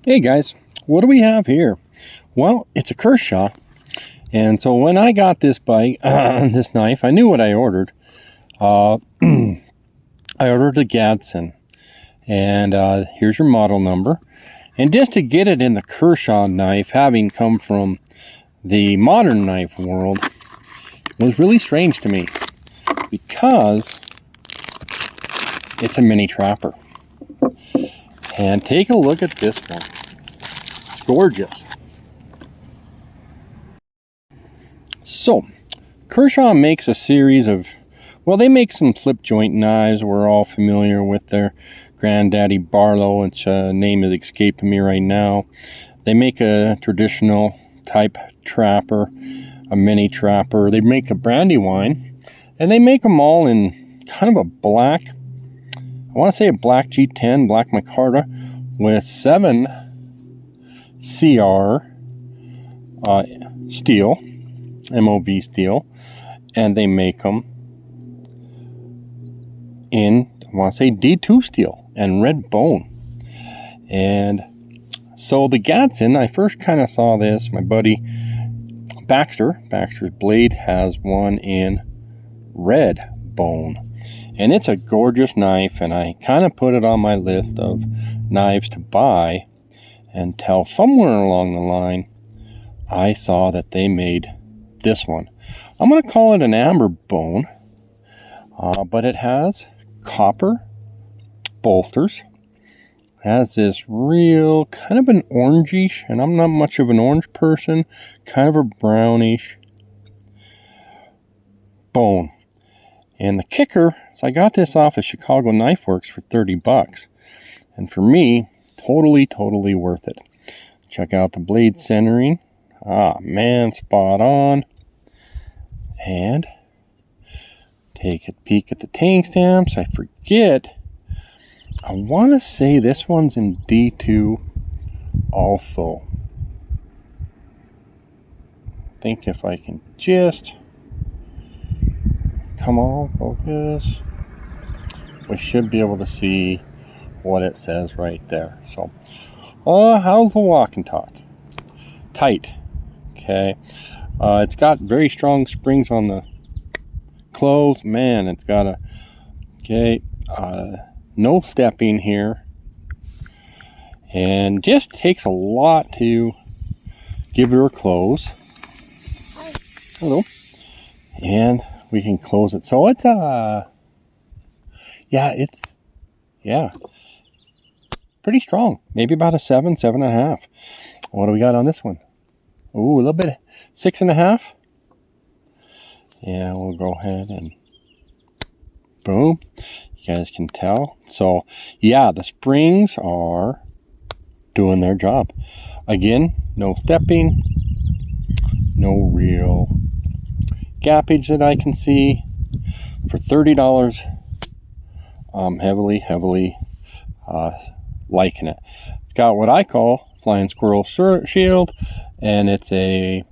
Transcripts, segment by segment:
Hey guys, what do we have here? Well, it's a Kershaw. And so when I got this bike, this knife, I knew what I ordered. I ordered a GADSDEN. And here's your model number. And just to get it in the Kershaw knife, having come from the modern knife world, was really strange to me. Because it's a mini trapper. And take a look at this one. It's gorgeous. So, Kershaw makes a series of, well, they make some slip joint knives. We're all familiar with their granddaddy Barlow, which name is escaping me right now. They make a traditional type trapper, a mini trapper. They make a Brandywine, and they make them all in kind of a black, I want to say a black G10, black micarta, with 7 CR steel, MOV steel, and they make them in, I want to say D2 steel and red bone. And so the GADSDEN, I first kind of saw this, my buddy Baxter's blade has one in red bone. And it's a gorgeous knife, and I kind of put it on my list of knives to buy until somewhere along the line I saw that they made this one. I'm going to call it an amber bone, but it has copper bolsters. It has this real kind of an orangish, and I'm not much of an orange person, kind of a brownish bone. And the kicker is I got this off of Chicago Knife Works for 30 bucks. And for me, totally worth it. Check out the blade centering. Ah, man, spot on. And take a peek at the tank stamps. I forget. I want to say this one's in D2 also. I think if I can just... Come on, focus. We should be able to see what it says right there. So, how's the walk and talk? Tight. Okay. It's got very strong springs on the clothes. Man, it's got a, okay, no stepping here. And just takes a lot to give her close. Hello. And we can close it. So it's yeah, pretty strong. Maybe about a 7.5. What do we got on this one? Ooh, a little bit, 6.5. Yeah, we'll go ahead and boom. You guys can tell. So yeah, the springs are doing their job. Again, no stepping, no real gappage that I can see. For $30, I'm heavily liking it. It's got what I call flying squirrel shield, and it's a,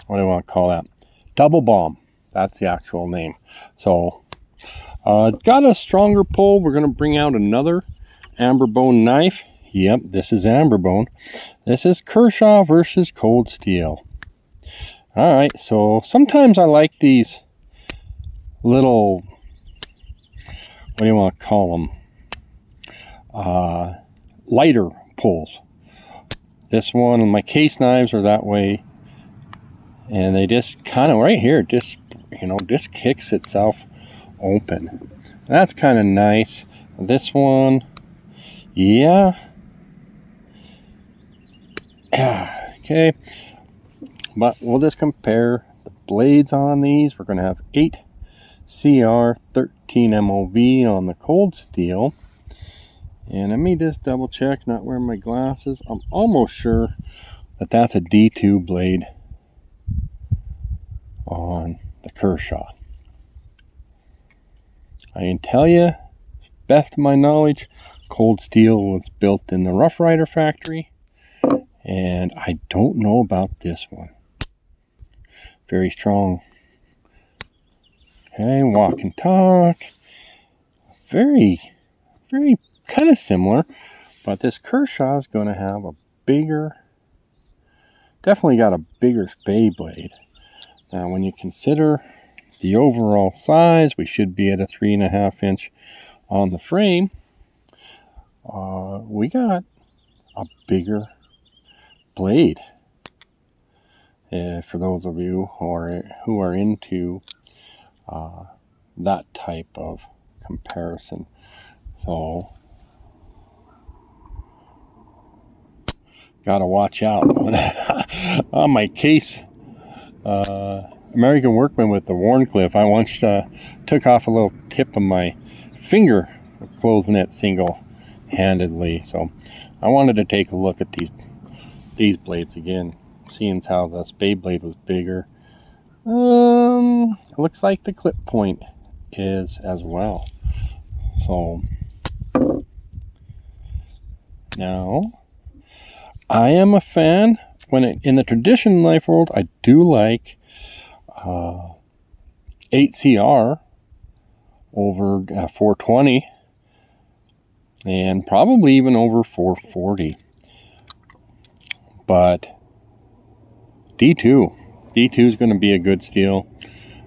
what do I want to call that? Double bomb. That's the actual name. So it's got a stronger pull. We're going to bring out another amber bone knife. Yep, this is amber bone. This is Kershaw versus cold steel. All right, so sometimes I like these little, what do you want to call them? Lighter pulls. This one and my case knives are that way, and they just kind of right here, just, you know, just kicks itself open. That's kind of nice. This one, yeah. Okay. But we'll just compare the blades on these. We're going to have 8 CR, 13 MOV on the cold steel. And let me just double check, not wearing my glasses. I'm almost sure that that's a D2 blade on the Kershaw. I can tell you, best of my knowledge, cold steel was built in the Rough Rider factory. And I don't know about this one. Very strong. Okay, walk and talk. Very kind of similar. But this Kershaw is going to have a bigger, definitely got a bigger spey blade. Now when you consider the overall size, we should be at a 3.5 inch on the frame. We got a bigger blade. For those of you who are into that type of comparison. So gotta watch out. On my case, American Workman with the Warncliffe, I once took off a little tip of my finger closing it single-handedly. So I wanted to take a look at these blades again, seeing how the spey blade was bigger. Looks like the clip point is as well. So now I am a fan in the traditional knife world. I do like 8CR over 420 and probably even over 440, but D2 is going to be a good steal,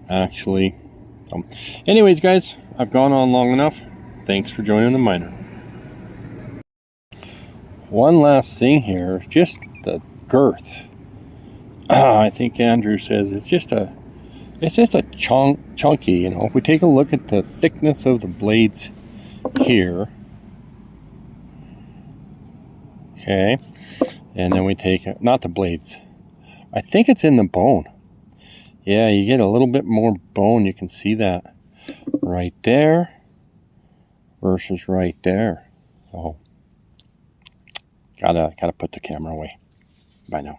actually. Anyways, guys, I've gone on long enough. Thanks for joining the miner. One last thing here, just the girth. I think Andrew says it's just a chunky, you know. If we take a look at the thickness of the blades here, okay, and then we take it, not the blades, I think it's in the bone. Yeah, you get a little bit more bone. You can see that right there versus right there. So gotta put the camera away. Bye now.